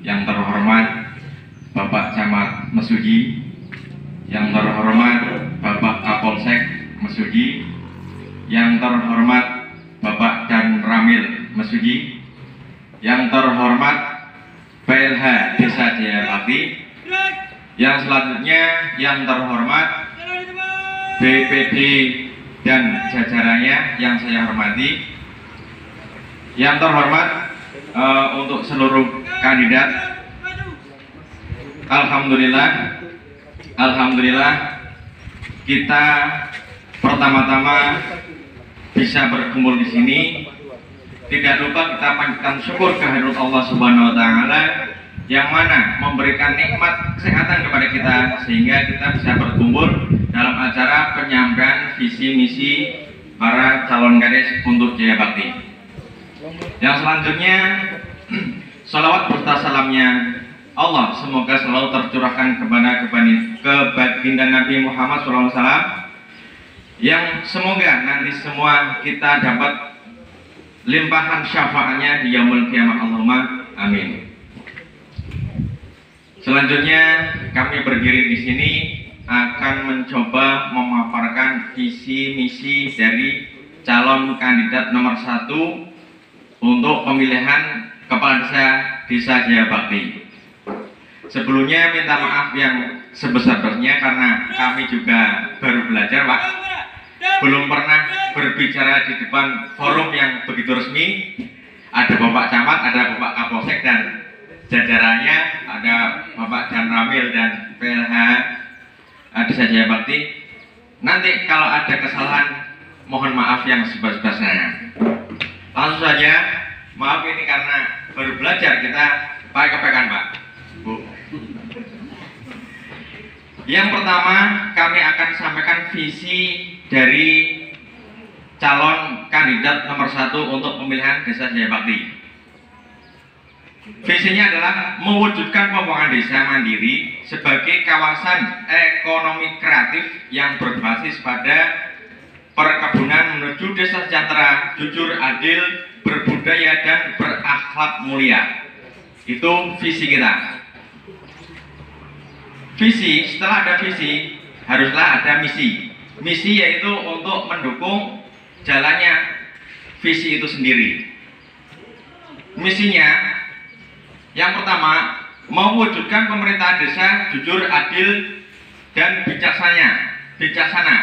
yang terhormat Bapak Camat Mesuji, yang terhormat Bapak Kapolsek Mesuji, yang terhormat Bapak Dan Ramil Mesuji, yang terhormat PLH Desa Jayabakti, yang selanjutnya yang terhormat BPD dan jajarannya yang saya hormati, yang terhormat untuk seluruh kandidat. Alhamdulillah kita pertama-tama bisa berkumpul di sini. Tidak lupa kita panjatkan syukur kehadirat Allah Subhanahu wa taala yang mana memberikan nikmat kesehatan kepada kita sehingga kita bisa berkumpul dalam acara penyampaian visi misi para calon kades untuk Jayabakti. Yang selanjutnya salawat serta salamnya Allah semoga selalu tercurahkan kepada baginda Nabi Muhammad SAW, yang semoga nanti semua kita dapat limpahan syafaatnya di yaumul qiyamah. Allahumma amin. Selanjutnya kami berdiri di sini akan mencoba memaparkan visi misi dari calon kandidat nomor 1 untuk pemilihan kepala desa Jayabakti. Sebelumnya minta maaf yang sebesar-besarnya karena kami juga baru belajar, Pak. Belum pernah berbicara di depan forum yang begitu resmi. Ada Bapak Camat, ada Bapak Kapolsek dan jajarannya, ada Bapak Dan Ramil dan PLH Desa Jayabakti. Nanti kalau ada kesalahan mohon maaf yang sebesar-besarnya. Langsung saja, maaf ini karena baru belajar, kita pakai kepekan, Pak, Bu. Yang pertama, kami akan sampaikan visi dari calon kandidat nomor 1 untuk pemilihan desa Jayabakti. Visinya adalah mewujudkan pembangunan desa mandiri sebagai kawasan ekonomi kreatif yang berbasis pada perkebunan menuju desa sejahtera, jujur, adil, berbudaya, dan berakhlak mulia. Itu visi kita. Visi, setelah ada visi, haruslah ada misi. Misi yaitu untuk mendukung jalannya visi itu sendiri. Misinya, yang pertama, mewujudkan pemerintahan desa jujur, adil, dan bijaksana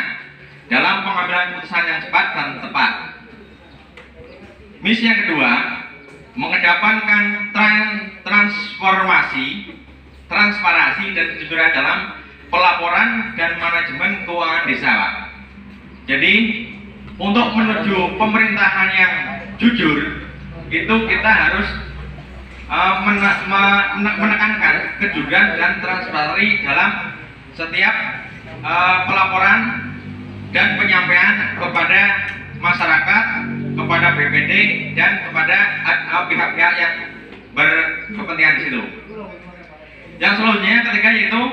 dalam pengambilan keputusan yang cepat dan tepat. Misi yang kedua, mengedepankan transparansi dan kejujuran dalam pelaporan dan manajemen keuangan desa, Pak. Jadi untuk menuju pemerintahan yang jujur itu kita harus menekankan kejujuran dan transparansi dalam setiap pelaporan dan penyampaian kepada masyarakat, kepada BPD, dan kepada pihak-pihak yang berkepentingan di situ. Yang selanjutnya ketika yaitu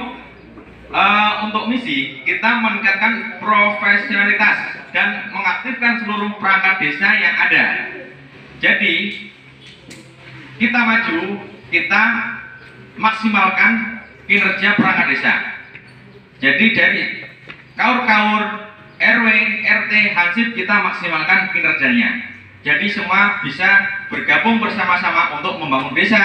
untuk misi kita meningkatkan profesionalitas dan mengaktifkan seluruh perangkat desa yang ada. Jadi kita maju, kita maksimalkan kinerja perangkat desa. Jadi dari kaur-kaur, RW, RT, Hansip kita maksimalkan kinerjanya. Jadi semua bisa bergabung bersama-sama untuk membangun desa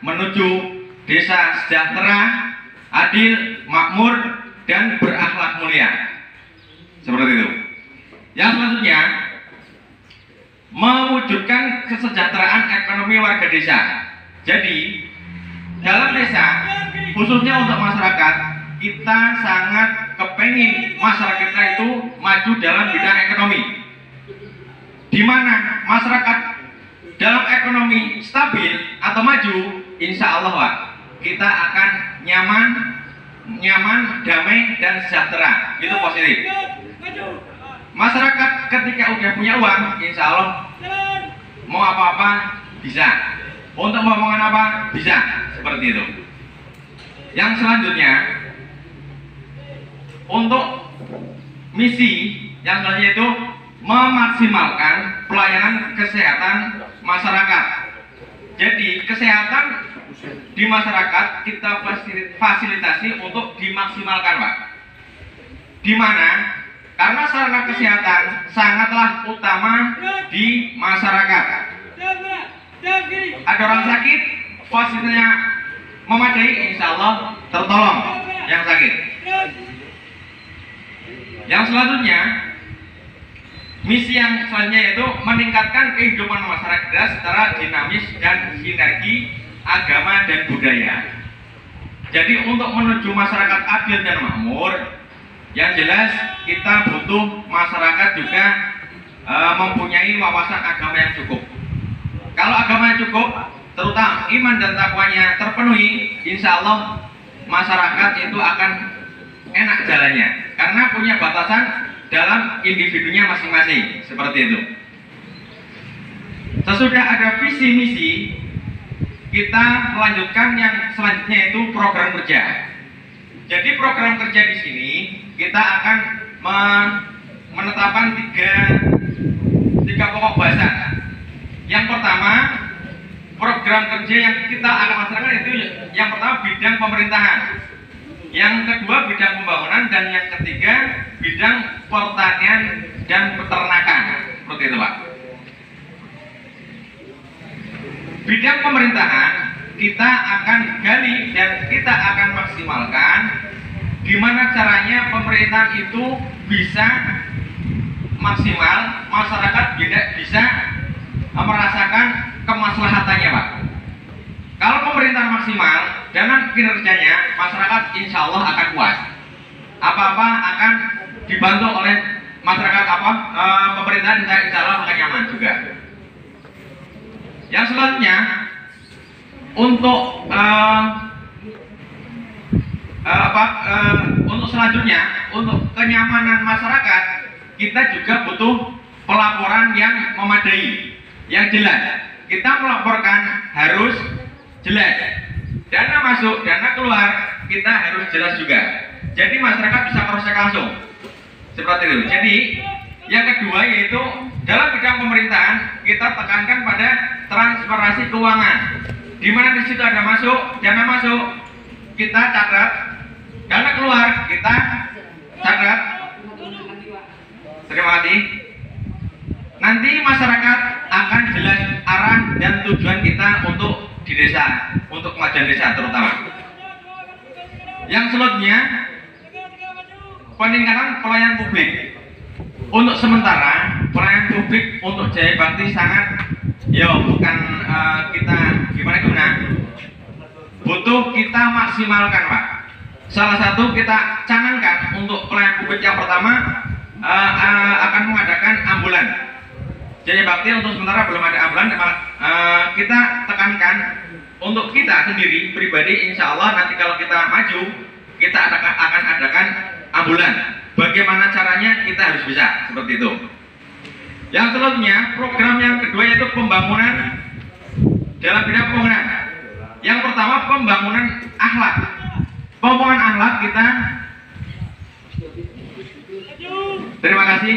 menuju desa sejahtera, adil, makmur, dan berakhlak mulia. Seperti itu. Yang selanjutnya, mewujudkan kesejahteraan ekonomi warga desa. Jadi dalam desa, khususnya untuk masyarakat, kita sangat kepengin masyarakat kita itu maju dalam bidang ekonomi. Di mana masyarakat dalam ekonomi stabil atau maju, insya Allah, Pak, kita akan nyaman, damai, dan sejahtera. Itu positif. Masyarakat ketika udah punya uang, insya Allah mau apa-apa bisa. Untuk ngomongan apa bisa. Seperti itu. Yang selanjutnya, untuk misi yang selanjutnya itu memaksimalkan pelayanan kesehatan masyarakat. Jadi kesehatan di masyarakat kita fasilitasi untuk dimaksimalkan, Pak. Di mana? Karena sarana kesehatan sangatlah utama di masyarakat. Ada orang sakit, fasilitasnya memadai, insya Allah tertolong yang sakit. Yang selanjutnya, misi yang selanjutnya yaitu meningkatkan kehidupan masyarakat secara dinamis dan sinergi agama dan budaya. Jadi untuk menuju masyarakat adil dan makmur, yang jelas kita butuh masyarakat juga mempunyai wawasan agama yang cukup. Kalau agamanya cukup, terutama iman dan takwanya terpenuhi, insya Allah masyarakat itu akan enak jalannya, karena punya batasan dalam individunya masing-masing, seperti itu. Sesudah ada visi misi, kita melanjutkan yang selanjutnya itu program kerja. Jadi program kerja di sini kita akan menetapkan tiga pokok bahasan. Yang pertama, program kerja yang kita akan laksanakan itu yang pertama bidang pemerintahan, yang kedua bidang pembangunan, dan yang ketiga bidang pertanian dan peternakan. Seperti itu, Pak. Bidang pemerintahan kita akan gali dan kita akan maksimalkan gimana caranya pemerintahan itu bisa maksimal, masyarakat bisa merasakan kemaslahatannya, Pak. Kalau pemerintahan maksimal dengan kinerjanya, masyarakat insya Allah akan puas. Apa-apa akan dibantu oleh masyarakat, pemerintahan insya Allah akan nyaman juga. Yang selanjutnya, untuk untuk kenyamanan masyarakat, kita juga butuh pelaporan yang memadai, yang jelas. Kita melaporkan harus jelas. Dana masuk, dana keluar, kita harus jelas juga. Jadi masyarakat bisa cross-check langsung. Seperti itu. Jadi yang kedua yaitu dalam bidang pemerintahan kita tekankan pada transparansi keuangan. Di mana di situ ada masuk, dana masuk, kita catat, dana keluar, kita catat. Terima kasih. Nanti masyarakat akan jelas arah dan tujuan kita untuk di desa, untuk kemajuan desa terutama. Yang selanjutnya, peningkatan pelayanan publik. Untuk sementara, pelayanan publik untuk Jaya Bakti sangat, bukan kita gimana, butuh kita maksimalkan, Pak. Salah satu kita canangkan untuk pelayanan publik yang pertama akan mengadakan ambulan. Jaya Bakti untuk sementara belum ada ambulan, kita tekankan untuk kita sendiri pribadi, insya Allah nanti kalau kita maju, kita akan adakan ambulan. Bagaimana caranya kita harus bisa seperti itu. Yang selanjutnya, program yang kedua yaitu pembangunan dalam bidang pembangunan. Yang pertama pembangunan akhlak. Pembangunan akhlak kita. Terima kasih.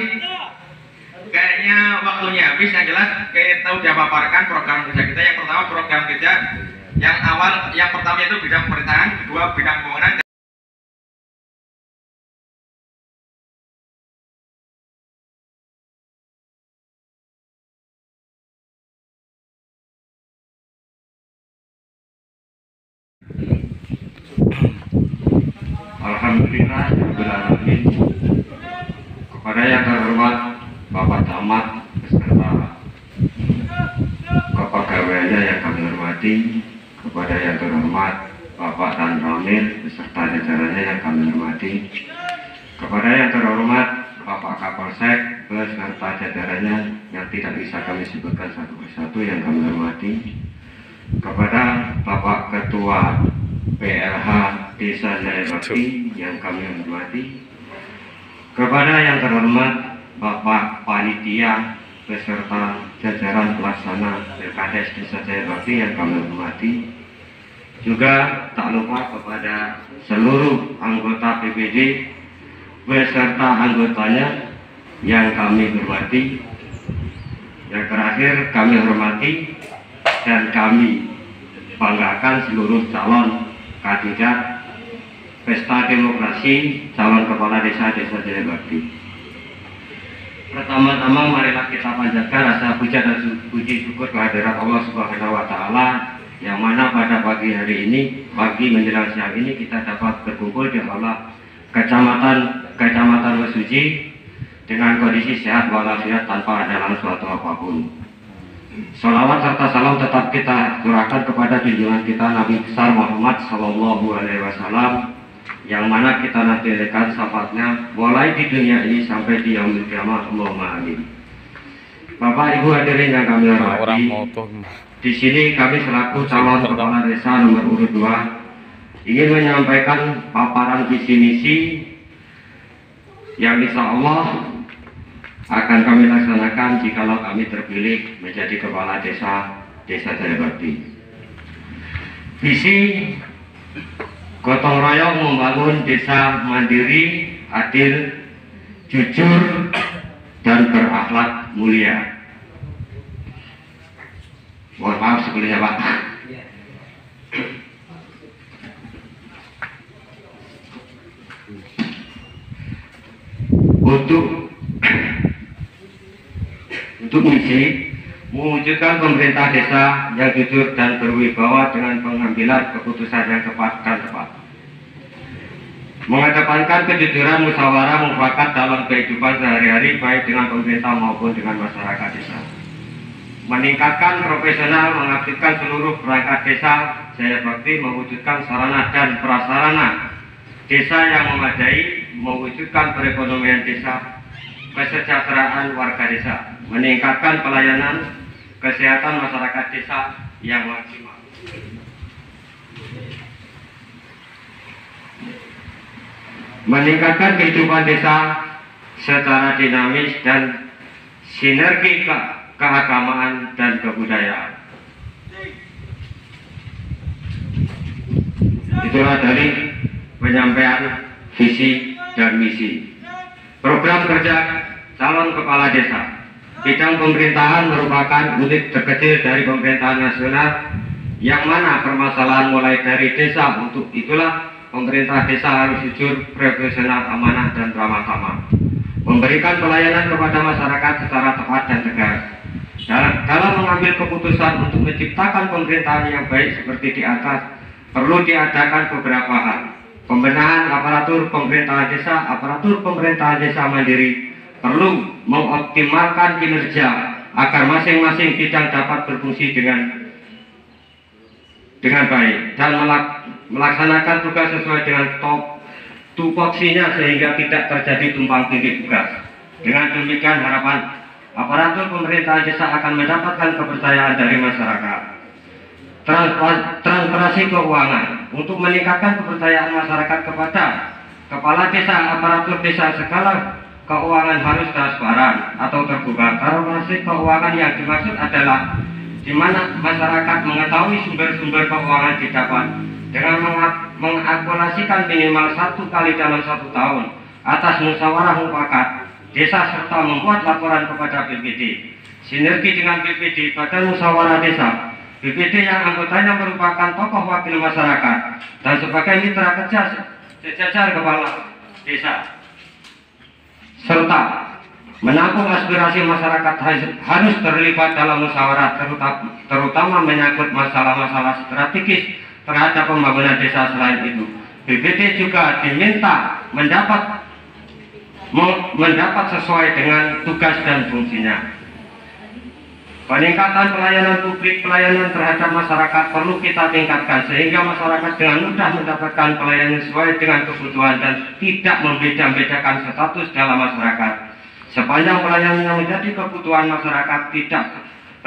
Kayaknya waktunya habis. Yang jelas kita sudah paparkan program kerja kita. Yang pertama program kerja yang pertama itu bidang pemerintahan, kedua bidang pembangunan. Alhamdulillahirrahmanirrahim. Kepada yang terhormat Bapak Camat beserta kepegawaiannya yang kami hormati, kepada yang terhormat Bapak Tan Ramil beserta jajarannya yang kami hormati, kepada yang terhormat Bapak Kapolsek beserta jajarannya yang tidak bisa kami sebutkan satu persatu yang kami hormati, kepada Bapak Ketua PLH Desa Jaya Bakti yang kami hormati, kepada yang terhormat Bapak Panitia beserta jajaran pelaksana Pilkades Desa Jaya Bakti yang kami hormati, juga tak lupa kepada seluruh anggota PPD beserta anggotanya yang kami hormati. Yang terakhir kami hormati dan kami banggakan seluruh calon kandidat pesta demokrasi calon kepala desa Jaya Bakti. Pertama-tama marilah kita panjatkan rasa puja dan puji syukur kehadirat Allah Subhanahu wa Ta'ala, yang mana pada pagi hari ini, pagi menjelang siang ini, kita dapat berkumpul di aula Kecamatan Mesuji dengan kondisi sehat walafiat tanpa ada suatu apapun. Salawat serta salam tetap kita curahkan kepada junjungan kita Nabi besar Muhammad Sallallahu Alaihi Wasallam, yang mana kita nantikan syafaatnya mulai di dunia ini sampai di yaumil qiyamah. Allahumma amin. Bapak Ibu hadirin yang kami hormati, di sini kami selaku calon kepala desa nomor urut 2 ingin menyampaikan paparan visi misi yang insya Allah akan kami laksanakan jikalau kami terpilih menjadi kepala desa Jaya Bakti. Visi gotong royong membangun desa mandiri, adil, jujur, dan berakhlak mulia. Mohon maaf sebelumnya Pak. Untuk misi mewujudkan pemerintah desa yang jujur dan berwibawa dengan pengambilan keputusan yang tepat dan tepat, mengedepankan kejujuran, musyawarah, mufakat dalam kehidupan sehari-hari baik dengan pemerintah maupun dengan masyarakat desa, meningkatkan profesional, mengaktifkan seluruh perangkat desa Jaya Bakti, mewujudkan sarana dan prasarana desa yang memadai, mewujudkan perekonomian desa, kesejahteraan warga desa, meningkatkan pelayanan kesehatan masyarakat desa yang maksimal, meningkatkan kehidupan desa secara dinamis dan sinergi keagamaan dan kebudayaan. Itulah dari penyampaian visi dan misi. Program kerja calon kepala desa bidang pemerintahan merupakan unit terkecil dari pemerintahan nasional, yang mana permasalahan mulai dari desa. Untuk itulah pemerintah desa harus jujur, profesional, amanah, dan ramah tamah, memberikan pelayanan kepada masyarakat secara tepat dan tegas. Dalam mengambil keputusan untuk menciptakan pemerintahan yang baik seperti di atas, perlu diadakan beberapa hal: pembenahan aparatur pemerintahan desa mandiri, perlu mengoptimalkan kinerja agar masing-masing bidang dapat berfungsi dengan baik dan melaksanakan tugas sesuai dengan tupoksinya sehingga tidak terjadi tumpang tindih tugas. Dengan demikian harapan aparatur pemerintahan desa akan mendapatkan kepercayaan dari masyarakat. Transparansi keuangan untuk meningkatkan kepercayaan masyarakat kepada kepala desa, aparatur desa, segala keuangan harus transparan atau terbuka. Transparansi keuangan yang dimaksud adalah di mana masyarakat mengetahui sumber-sumber keuangan didapat dengan mengakumulasikan minimal 1 kali dalam 1 tahun atas musyawarah mufakat desa serta membuat laporan kepada BPD. Sinergi dengan BPD, Badan Musyawarah Desa, BPD yang anggotanya merupakan tokoh wakil masyarakat dan sebagai mitra kerja sejajar kepala desa, serta menampung aspirasi masyarakat harus terlibat dalam musyawarah, terutama menyangkut masalah-masalah strategis terhadap pembangunan desa. Selain itu, BPD juga diminta mendapat sesuai dengan tugas dan fungsinya. Peningkatan pelayanan publik, pelayanan terhadap masyarakat perlu kita tingkatkan sehingga masyarakat dengan mudah mendapatkan pelayanan sesuai dengan kebutuhan dan tidak membeda-bedakan status dalam masyarakat. Sepanjang pelayanan yang menjadi kebutuhan masyarakat tidak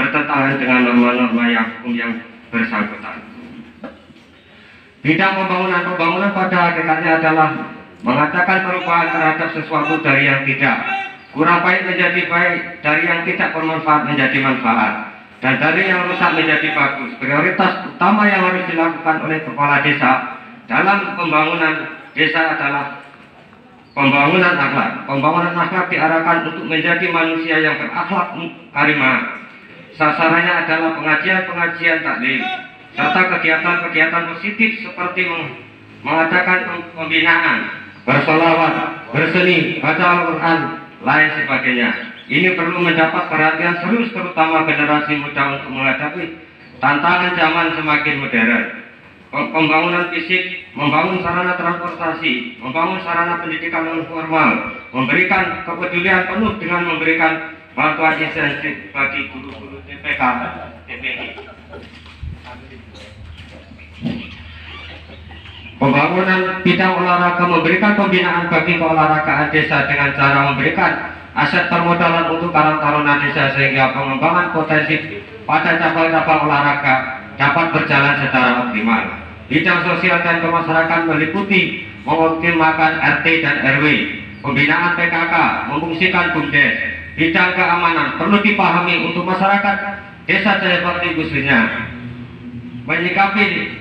bertentangan dengan norma-norma hukum yang bersangkutan. Bidang pembangunan pada hakikatnya adalah mengatakan perubahan terhadap sesuatu dari yang tidak, kurang baik menjadi baik, dari yang tidak bermanfaat menjadi manfaat, dan dari yang rusak menjadi bagus. Prioritas utama yang harus dilakukan oleh kepala desa dalam pembangunan desa adalah pembangunan akhlak. Pembangunan akhlak diarahkan untuk menjadi manusia yang berakhlak karimah. Sasarannya adalah pengajian taklim, serta kegiatan-kegiatan positif seperti mengadakan pembinaan, bersolawat, berseni, baca Al-Quran, lain sebagainya. Ini perlu mendapat perhatian serius terutama generasi muda untuk menghadapi tantangan zaman semakin modern. Pembangunan fisik, membangun sarana transportasi, membangun sarana pendidikan non formal, memberikan kepedulian penuh dengan memberikan bantuan insentif bagi guru-guru TPK, TPI. Pembangunan bidang olahraga, memberikan pembinaan bagi keolahragaan desa dengan cara memberikan aset permodalan untuk Karang Taruna desa sehingga pengembangan potensi pada cabang-cabang olahraga dapat berjalan secara optimal. Bidang sosial dan kemasyarakatan meliputi mengoptimalkan RT dan RW, pembinaan PKK, memfungsikan BUMDes. Bidang keamanan perlu dipahami untuk masyarakat desa Jayabakti khususnya menyikapi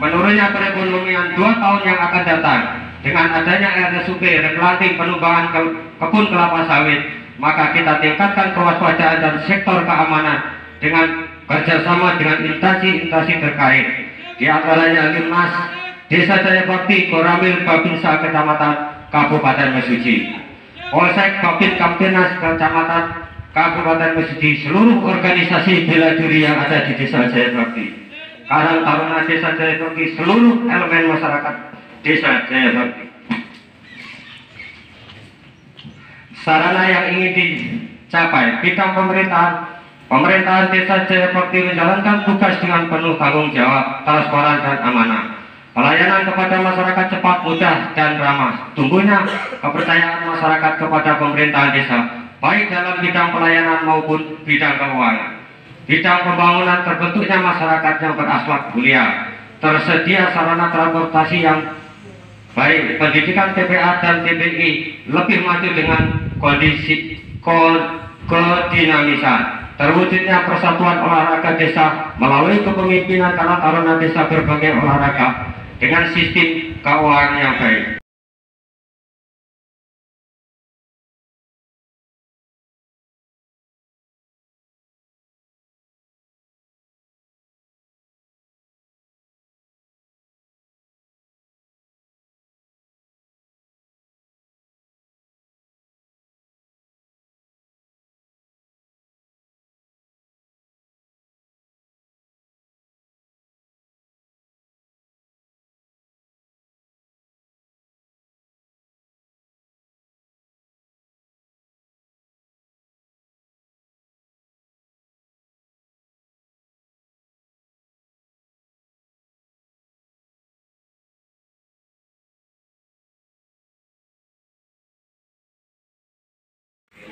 menurunnya perekonomian 2 tahun yang akan datang. Dengan adanya RSUP, replanting, penumbangan kebun kelapa sawit, maka kita tingkatkan kewaspadaan dan sektor keamanan dengan kerjasama dengan instansi-instansi terkait, di antaranya Limnas Desa Jayabakti, Koramil, Babinsa, Kecamatan Kabupaten Mesuji, Polsek, Babin, Kamtinas, Kecamatan Kabupaten Mesuji, seluruh organisasi bela diri yang ada di Desa Jayabakti, Karang Taruna Desa Jayabakti, seluruh elemen masyarakat Desa Jayabakti. Sarana yang ingin dicapai, bidang pemerintahan Desa Jayabakti menjalankan tugas dengan penuh tanggung jawab, transparan dan amanah. Pelayanan kepada masyarakat cepat, mudah dan ramah. Tumbuhnya kepercayaan masyarakat kepada pemerintahan desa, baik dalam bidang pelayanan maupun bidang keuangan. Bidang pembangunan, terbentuknya masyarakat yang berakhlak mulia, tersedia sarana transportasi yang baik, pendidikan TPA dan TPI lebih maju dengan kondisi kedinamisan. Terwujudnya persatuan olahraga desa melalui kepemimpinan Karang Taruna desa berbagai olahraga dengan sistem keuangan yang baik.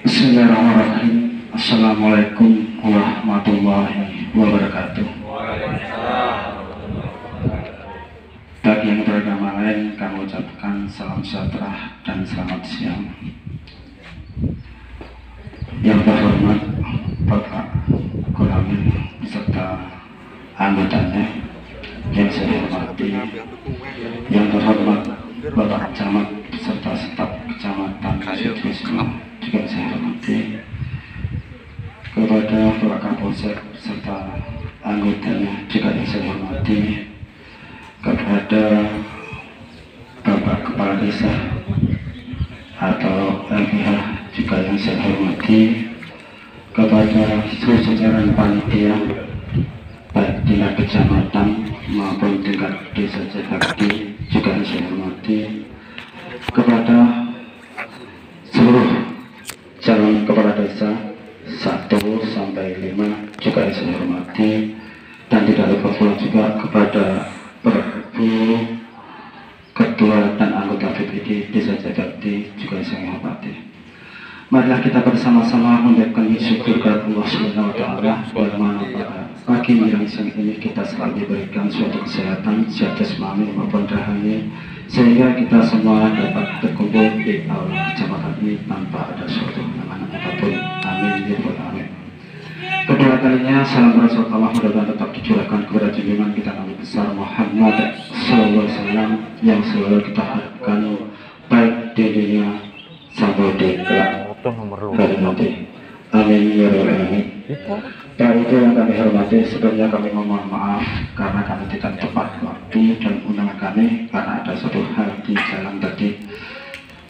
Bismillahirrahmanirrahim. Assalamualaikum warahmatullahi wabarakatuh. Bagi yang beragama lain, kami ucapkan salam sejahtera dan selamat siang. Yang terhormat Bapak Koramil beserta anggotanya, yang saya hormati, yang terhormat Bapak Camat beserta staf Kecamatan Sudisma, juga saya hormati, kepada Bapak Kapolsek serta anggotanya juga yang saya hormati, kepada Bapak Kepala Desa atau LBH juga yang saya hormati, kepada seluruh jajaran panitia baik tingkat kecamatan maupun tingkat desa Jayabakti juga yang saya hormati, kepada seluruh calon kepala desa 1 sampai 5 juga yang saya hormati, dan tidak lupa pula juga kepada Ibu Ketua dan anggota VPD Desa Jayabakti juga yang saya hormati. Marilah kita bersama-sama mengucapkan syukur kepada Allah Subhanahu wa Ta'ala, bagaimana pada pagi yang siang ini kita selalu diberikan suatu kesehatan, sehat jasmani maupun rohani, sehingga kita semua dapat berkumpul di aula kecamatan ini tanpa ada suatu halangan apapun. Amin ya rabbal alamin. Kedua kalinya salam Rasulullah mudah-mudahan tetap dicurahkan kepada junjungan kita Nabi besar Muhammad sallallahu alaihi wasallam yang selalu kita harapkan baik di dunia sampai di kelak hari nanti. Amin ya rabbal alamin. Setelah itu yang kami hormati, sebelumnya kami memohon maaf karena kami tidak tepat waktu dan undangan kami karena ada suatu hal di jalan tadi.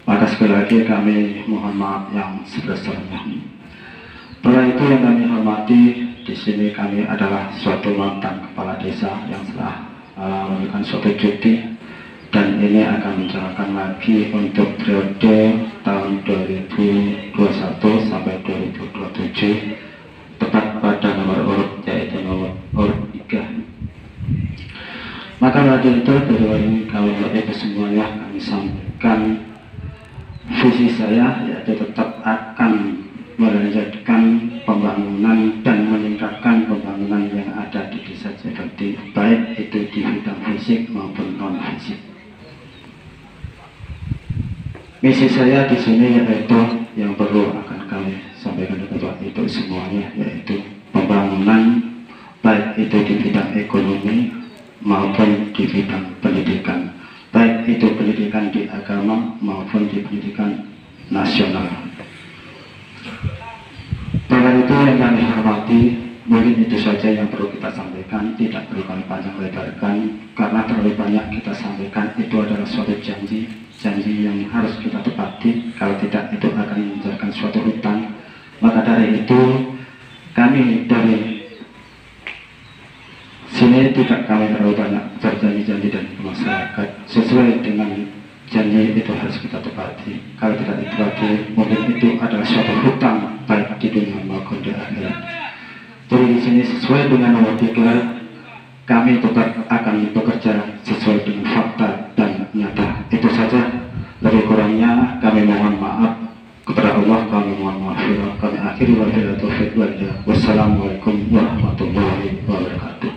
Maka sekali lagi kami mohon maaf yang sebesar-besarnya. Setelah itu yang kami hormati, di sini kami adalah suatu mantan kepala desa yang telah memberikan suatu cuti dan ini akan menjalankan lagi untuk periode tahun 2021 sampai 2027 tepat pada nomor urut yaitu nomor urut 3. Maka dari itu dari kami itu semuanya kami sampaikan visi saya yaitu tetap akan melanjutkan pembangunan dan meningkatkan pembangunan yang ada di desa Jayabakti, baik itu di bidang fisik maupun non fisik. Misi saya di sini yaitu yang perlu akan kami sampaikan kepada itu semuanya yaitu pembangunan baik itu di bidang ekonomi maupun di bidang pendidikan, baik itu pendidikan di agama maupun di pendidikan nasional. Dengan itu yang kami hormati, mungkin itu saja yang perlu kita sampaikan, tidak perlu kami panjang lebarkan karena terlalu banyak kita sampaikan. Itu adalah suatu janji yang harus kita tepati, kalau tidak itu akan menjadikan suatu hutang. Maka dari itu kami dari sini tidak kami terlalu banyak berjanji-janji dan masyarakat, sesuai dengan janji itu harus kita tepati. Kalau tidak ditepati, mungkin itu adalah suatu hutang baik di dunia maupun di akhirat. Jadi di sini sesuai dengan nomor 3, kami tetap akan bekerja sesuai dengan fakta dan nyata. Itu saja, lebih kurangnya kami mohon maaf kepada Allah, kami mohon maaf. Kami akhiri wabillahi taufiq wal hidayah. Wassalamualaikum warahmatullahi wabarakatuh.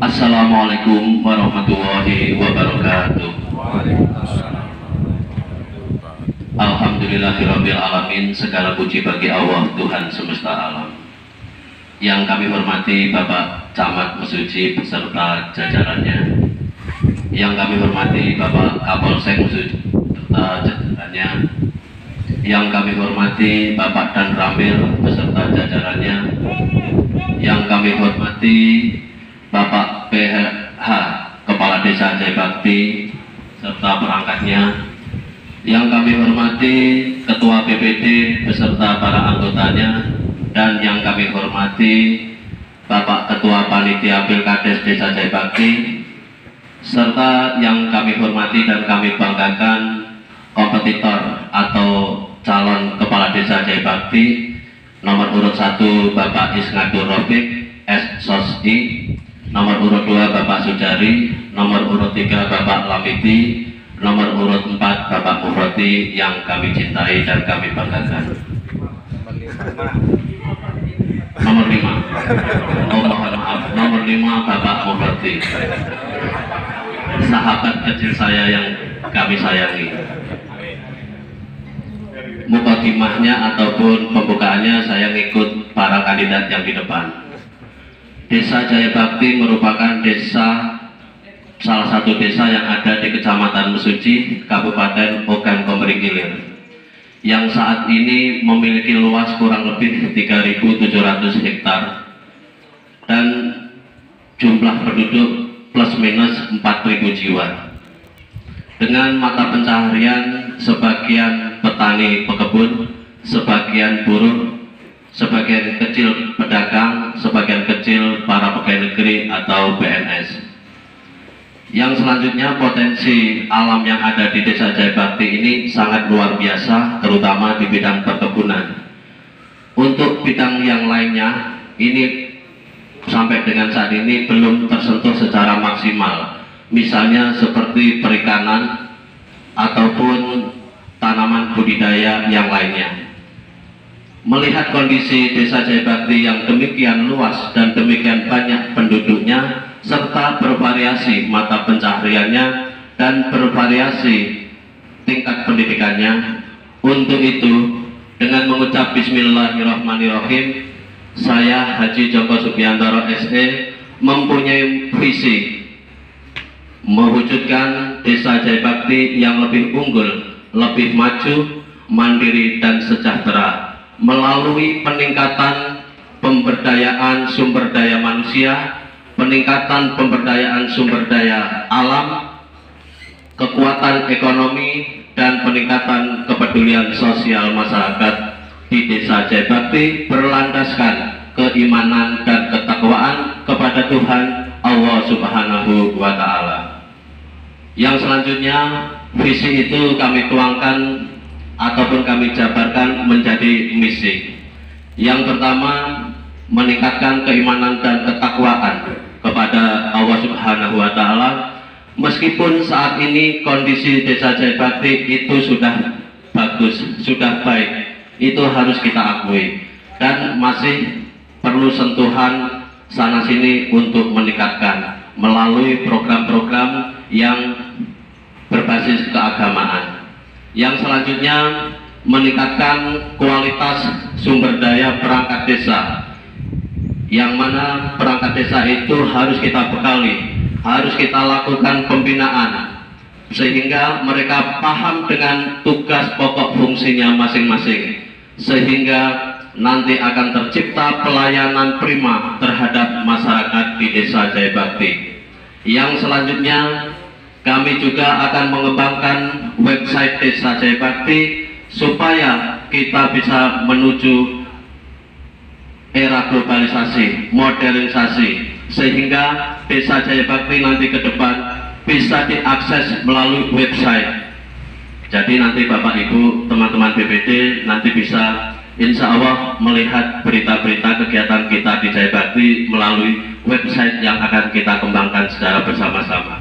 Assalamualaikum warahmatullahi wabarakatuh. Alhamdulillahirabbil alamin, segala puji bagi Allah Tuhan semesta alam. Yang kami hormati Bapak Camat Mesuji beserta jajarannya. Yang kami hormati Bapak Kapolsek Mesuji beserta jajarannya. Yang kami hormati Bapak Dan Ramil beserta jajarannya. Yang kami hormati Bapak PH Kepala Desa Jayabakti serta perangkatnya. Yang kami hormati Ketua BPD beserta para anggotanya, dan yang kami hormati Bapak Ketua Panitia Pilkades Desa Jayabakti, serta yang kami hormati dan kami banggakan kompetitor atau calon Kepala Desa Jayabakti nomor urut 1 Bapak Isnadur Rofiq SSOSI, nomor urut 2 Bapak Sujari, nomor urut 3 Bapak Lamiti, nomor urut 4 Bapak Mufroti yang kami cintai dan kami banggakan. Nomor 5, oh mohon maaf, nomor 5 Bapak Mufroti, sahabat kecil saya yang kami sayangi. Mukadimahnya ataupun pembukaannya saya ngikut para kandidat yang di depan. Desa Jayabakti merupakan salah satu desa yang ada di Kecamatan Mesuji, Kabupaten Ogan Komering Ilir, yang saat ini memiliki luas kurang lebih 3.700 hektar dan jumlah penduduk plus minus 4.000 jiwa. Dengan mata pencaharian sebagian petani pekebun, sebagian buruh, sebagian kecil pedagang, sebagian kecil para pegawai negeri atau PNS. Yang selanjutnya, potensi alam yang ada di Desa Jayabakti ini sangat luar biasa, terutama di bidang perkebunan. Untuk bidang yang lainnya, ini sampai dengan saat ini belum tersentuh secara maksimal. Misalnya seperti perikanan ataupun tanaman budidaya yang lainnya. Melihat kondisi Desa Jayabakti yang demikian luas dan demikian banyak penduduknya, serta bervariasi mata pencahariannya dan bervariasi tingkat pendidikannya. Untuk itu, dengan mengucap Bismillahirrahmanirrahim, saya Haji Joko Subiantoro SE mempunyai visi mewujudkan desa Jaya Bakti yang lebih unggul, lebih maju, mandiri dan sejahtera melalui peningkatan pemberdayaan sumber daya manusia, peningkatan pemberdayaan sumber daya alam, kekuatan ekonomi, dan peningkatan kepedulian sosial masyarakat di desa Jaya Bakti berlandaskan keimanan dan ketakwaan kepada Tuhan Allah Subhanahu wa Ta'ala. Yang selanjutnya, visi itu kami tuangkan ataupun kami jabarkan menjadi misi. Yang pertama, meningkatkan keimanan dan ketakwaan kepada Allah Subhanahu wa Ta'ala. Meskipun saat ini kondisi desa Jaya Bakti itu sudah bagus, sudah baik, itu harus kita akui, dan masih perlu sentuhan sana sini untuk meningkatkan melalui program-program yang berbasis keagamaan. Yang selanjutnya, meningkatkan kualitas sumber daya perangkat desa, yang mana perangkat desa itu harus kita bekali, harus kita lakukan pembinaan sehingga mereka paham dengan tugas pokok fungsinya masing-masing, sehingga nanti akan tercipta pelayanan prima terhadap masyarakat di desa Jaya Bakti. Yang selanjutnya, kami juga akan mengembangkan website desa Jaya Bakti supaya kita bisa menuju era globalisasi, modernisasi, sehingga desa Jaya Bakti nanti ke depan bisa diakses melalui website. Jadi nanti Bapak Ibu, teman-teman BPD nanti bisa insya Allah melihat berita-berita kegiatan kita di Jaya Bakti melalui website yang akan kita kembangkan secara bersama-sama.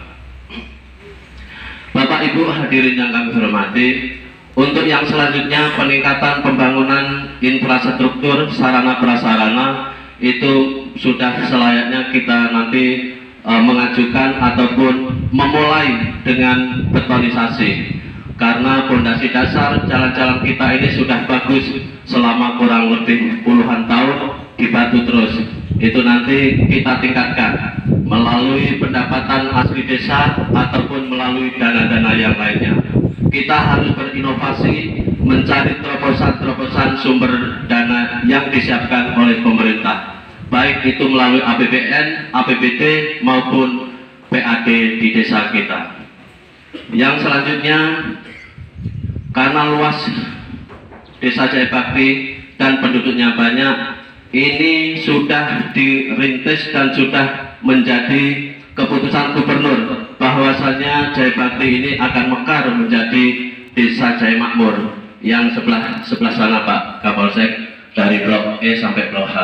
Bapak Ibu hadirin yang kami hormati, untuk yang selanjutnya, peningkatan pembangunan infrastruktur sarana prasarana itu sudah selayaknya kita nanti mengajukan ataupun memulai dengan betonisasi, karena fondasi dasar jalan-jalan kita ini sudah bagus selama kurang lebih puluhan tahun dibatu terus. Itu nanti kita tingkatkan melalui pendapatan asli desa ataupun melalui dana-dana yang lainnya. Kita harus berinovasi mencari terobosan-terobosan sumber dana yang disiapkan oleh pemerintah, baik itu melalui APBN, APBD maupun PAD di desa kita. Yang selanjutnya, karena luas desa Jaya Bakti dan penduduknya banyak, ini sudah dirintis dan sudah menjadi keputusan gubernur bahwasanya Jaya Bakti ini akan mekar menjadi desa Jaya Makmur yang sebelah sana Pak Kapolsek, dari blok E sampai blok H.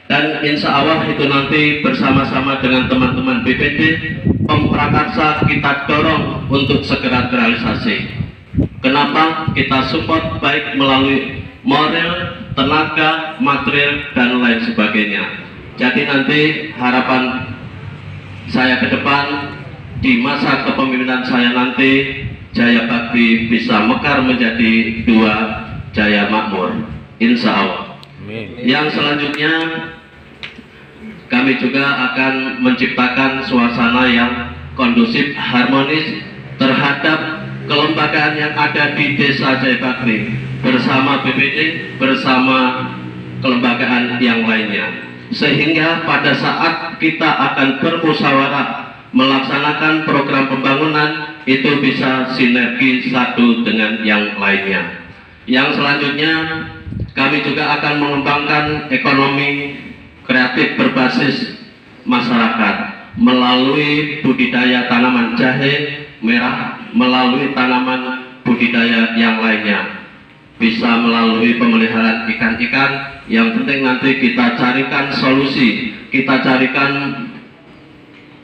Dan insya Allah itu nanti bersama-sama dengan teman-teman BPD Pemprakarsa kita dorong untuk segera terrealisasi. Kenapa? Kita support baik melalui moral, tenaga, material, dan lain sebagainya. Jadi nanti harapan saya ke depan, di masa kepemimpinan saya nanti, Jaya Bakti bisa mekar menjadi dua Jaya Makmur, insya Allah. Yang selanjutnya, kami juga akan menciptakan suasana yang kondusif, harmonis terhadap kelembagaan yang ada di desa Jaya Bakti bersama BPD, bersama kelembagaan yang lainnya, sehingga pada saat kita akan bermusyawarah melaksanakan program pembangunan itu bisa sinergi satu dengan yang lainnya. Yang selanjutnya, kami juga akan mengembangkan ekonomi kreatif berbasis masyarakat melalui budidaya tanaman jahe merah, melalui tanaman budidaya yang lainnya, bisa melalui pemeliharaan ikan-ikan. Yang penting nanti kita carikan solusi, kita carikan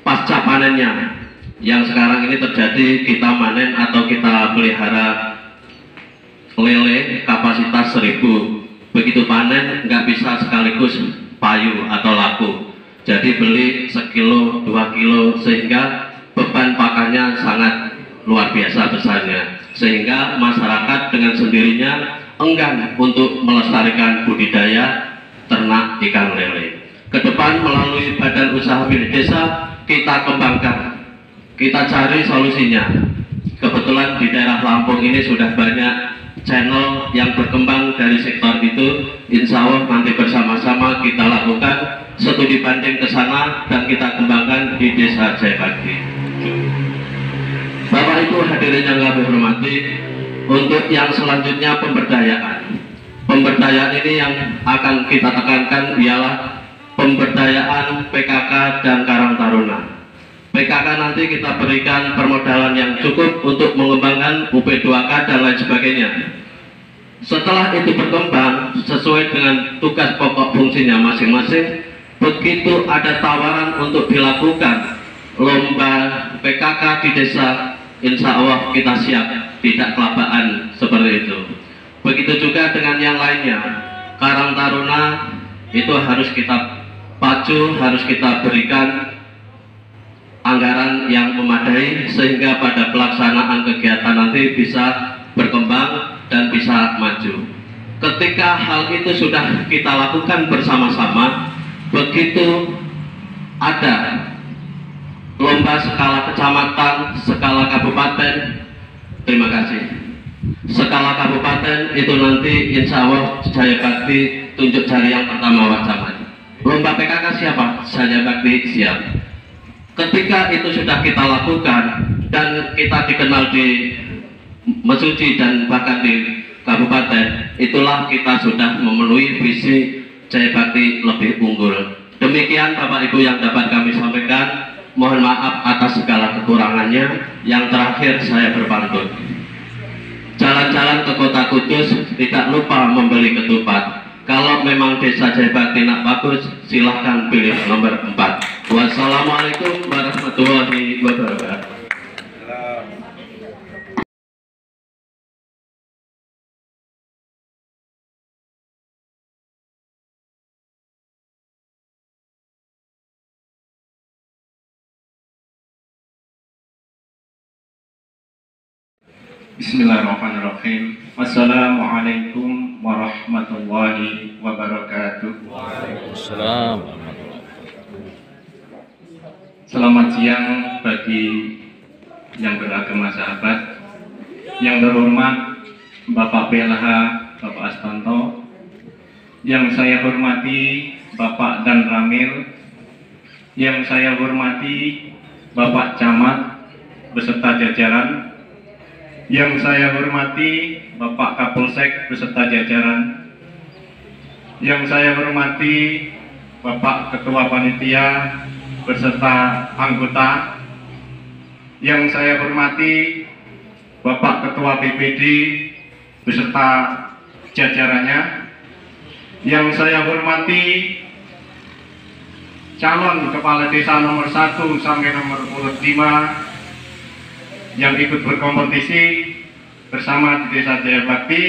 pasca panennya. Yang sekarang ini terjadi, kita manen atau kita pelihara lele kapasitas 1000, begitu panen nggak bisa sekaligus payu atau laku. Jadi beli sekilo, 2 kilo, sehingga beban pakannya sangat luar biasa besarnya. Sehingga masyarakat dengan sendirinya enggan untuk melestarikan budidaya ternak ikan lele. Ke depan melalui badan usaha milik desa kita kembangkan, kita cari solusinya. Kebetulan di daerah Lampung ini sudah banyak channel yang berkembang dari sektor itu. Insya Allah nanti bersama-sama kita lakukan studi banding ke sana dan kita kembangkan di Desa Jayabakti. Bapak Ibu hadirin yang kami hormati, untuk yang selanjutnya pemberdayaan. Pemberdayaan ini yang akan kita tekankan ialah pemberdayaan PKK dan Karang Taruna. PKK nanti kita berikan permodalan yang cukup untuk mengembangkan UP2K dan lain sebagainya. Setelah itu berkembang sesuai dengan tugas pokok fungsinya masing-masing, begitu ada tawaran untuk dilakukan lomba PKK di desa, insya Allah kita siap, tidak kelabaan seperti itu. Begitu juga dengan yang lainnya. Karang Taruna itu harus kita pacu, harus kita berikan anggaran yang memadai sehingga pada pelaksanaan kegiatan nanti bisa berkembang dan bisa maju. Ketika hal itu sudah kita lakukan bersama-sama, begitu ada lomba skala kecamatan, skala kabupaten, terima kasih, skala kabupaten itu nanti insya Allah Jayabakti tunjuk jari yang pertama wajah. Lomba PKK siapa? Jayabakti siap. Ketika itu sudah kita lakukan dan kita dikenal di Mesuji dan bahkan di kabupaten, itulah kita sudah memenuhi visi Jayabakti lebih unggul. Demikian Bapak Ibu yang dapat kami sampaikan. Mohon maaf atas segala kekurangannya. Yang terakhir saya berpantun. Jalan-jalan ke kota Kudus, tidak lupa membeli ketupat. Kalau memang desa Jayabakti nak bagus, silahkan pilih nomor 4. Wassalamualaikum warahmatullahi wabarakatuh. Bismillahirrahmanirrahim. Wassalamualaikum warahmatullahi wabarakatuh. Waalaikumsalam. Selamat siang bagi yang beragama sahabat. Yang terhormat Bapak PLH, Bapak Astanto. Yang saya hormati Bapak Dan Ramil. Yang saya hormati Bapak Camat beserta jajaran. Yang saya hormati Bapak Kapolsek beserta jajaran. Yang saya hormati Bapak Ketua Panitia beserta anggota. Yang saya hormati Bapak Ketua BPD beserta jajarannya. Yang saya hormati calon kepala desa nomor 1 sampai nomor 5 yang ikut berkompetisi bersama di Desa Jayabakti.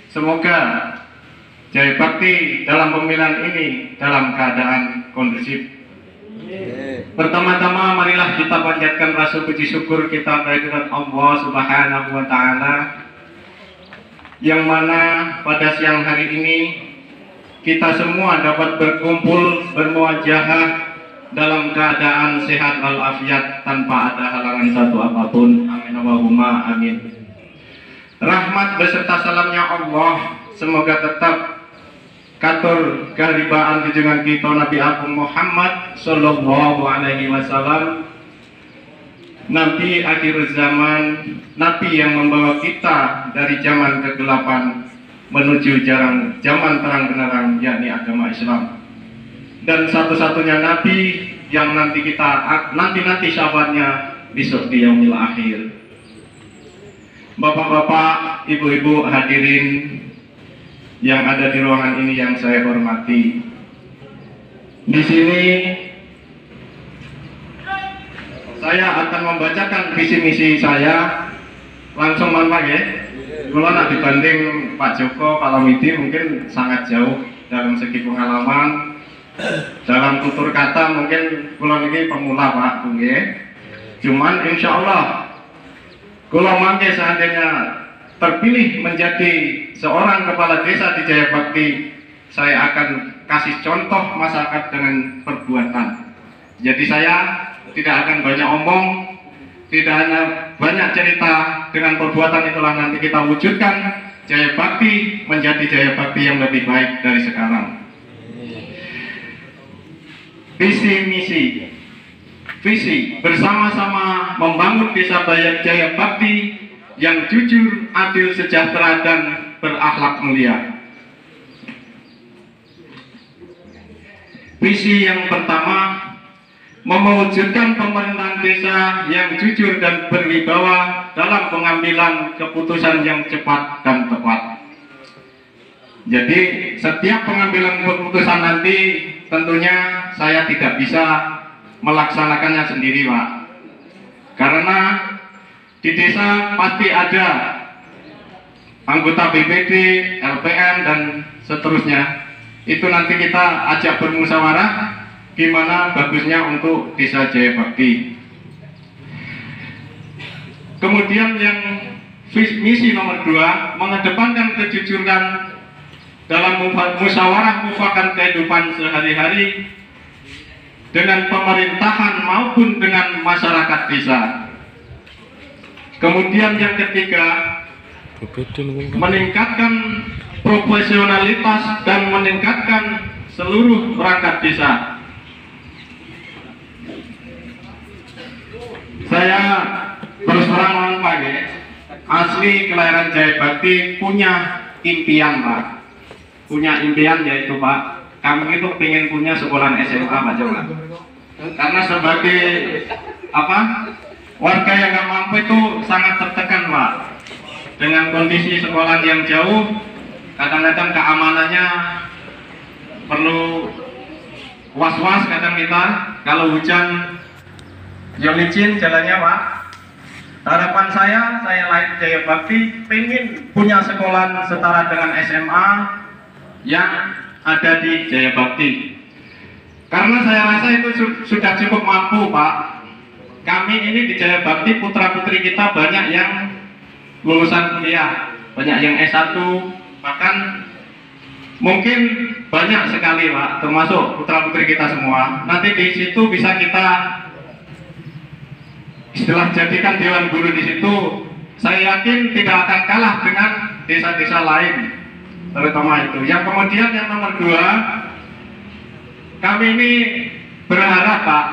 Semoga Jayabakti dalam pemilihan ini dalam keadaan kondusif. Pertama-tama marilah kita panjatkan rasa puji syukur kita kehadirat Allah Subhanahu wa Ta'ala, yang mana pada siang hari ini kita semua dapat berkumpul bermuajahah dalam keadaan sehat walafiat tanpa ada halangan satu apapun. Amin Allahumma amin. Rahmat beserta salamnya Allah semoga tetap katur keharibaan junjungan kita Nabi Agung Muhammad sallallahu alaihi wasallam, Nabi akhir zaman, Nabi yang membawa kita dari zaman kegelapan menuju zaman terang benderang, yakni agama Islam. Dan satu-satunya Nabi yang nanti syafaatnya besok di yaumil akhir. Bapak-bapak, ibu-ibu hadirin yang ada di ruangan ini yang saya hormati. Di sini saya akan membacakan visi misi saya langsung manfaat ya. Kalau nak dibanding Pak Joko Palamidi mungkin sangat jauh dalam segi pengalaman. Dalam tutur kata mungkin kula niki pemula Pak nggih. Cuman insya Allah kula mangke seandainya terpilih menjadi seorang kepala desa di Jayabakti, saya akan kasih contoh masyarakat dengan perbuatan. Jadi saya tidak akan banyak omong, tidak hanya banyak cerita, dengan perbuatan itulah nanti kita wujudkan Jayabakti menjadi Jayabakti yang lebih baik dari sekarang. Visi bersama-sama membangun desa Jayabakti yang jujur, adil, sejahtera, dan berakhlak mulia. Visi yang pertama, mewujudkan pemerintahan desa yang jujur dan berwibawa dalam pengambilan keputusan yang cepat dan tepat. Jadi setiap pengambilan keputusan nanti tentunya saya tidak bisa melaksanakannya sendiri Pak, karena di desa pasti ada anggota BPD, LPM, dan seterusnya. Itu nanti kita ajak bermusyawarah gimana bagusnya untuk desa Jayabakti. Kemudian yang misi nomor 2, mengedepankan kejujuran dalam musyawarah mufakat kehidupan sehari-hari dengan pemerintahan maupun dengan masyarakat desa. Kemudian yang ketiga, meningkatkan profesionalitas dan meningkatkan seluruh perangkat desa. Saya terus terang Pak, asli kelahiran Jayabakti, punya impian Pak, punya impian yaitu Pak, kami itu ingin punya sekolah SMA Pak Jawa. Karena sebagai warga yang nggak mampu itu sangat tertekan Pak, dengan kondisi sekolah yang jauh, kadang-kadang keamanannya perlu was-was kadang kita, kalau hujan ya licin jalannya Pak. Harapan saya lahir Jayabakti pengen punya sekolah setara dengan SMA yang ada di Jayabakti. Karena saya rasa itu sudah cukup mampu Pak. Kami ini di Jayabakti, putra-putri kita banyak yang lulusan kuliah, banyak yang S1, bahkan mungkin banyak sekali Pak, termasuk putra-putri kita semua. Nanti di situ bisa kita istilah jadikan dewan guru di situ. Saya yakin tidak akan kalah dengan desa-desa lain, terutama itu. Yang kemudian yang nomor 2, kami ini berharap Pak,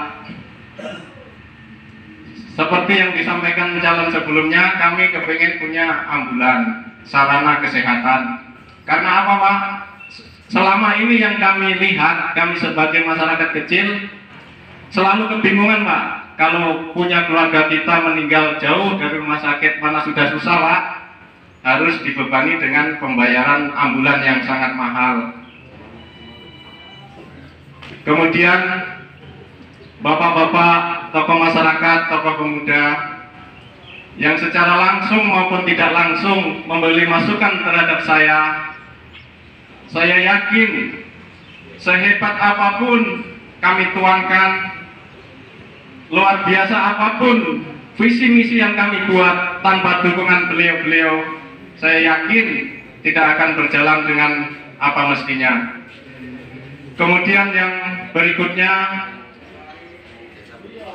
seperti yang disampaikan calon sebelumnya, kami kepingin punya ambulan, sarana kesehatan. Karena apa Pak? Selama ini yang kami lihat, kami sebagai masyarakat kecil selalu kebingungan Pak. Kalau punya keluarga kita meninggal jauh dari rumah sakit, mana sudah susah Pak, harus dibebani dengan pembayaran ambulan yang sangat mahal. Kemudian bapak-bapak, tokoh masyarakat, tokoh pemuda yang secara langsung maupun tidak langsung memberi masukan terhadap saya yakin sehebat apapun kami tuangkan, luar biasa apapun visi misi yang kami buat, tanpa dukungan beliau-beliau, saya yakin tidak akan berjalan dengan apa mestinya. Kemudian yang berikutnya,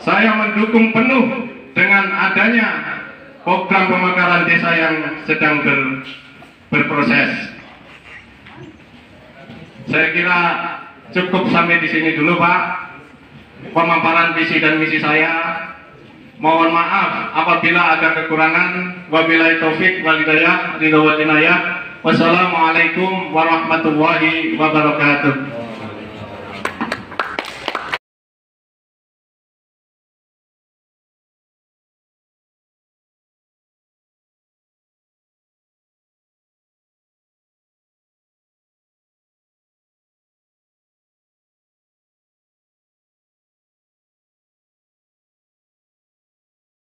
saya mendukung penuh dengan adanya program pemekaran desa yang sedang berproses. Saya kira cukup sampai di sini dulu Pak, pemaparan visi dan misi saya. Mohon maaf apabila ada kekurangan. Wabillahi taufik wal hidayah. Wassalamualaikum warahmatullahi wabarakatuh.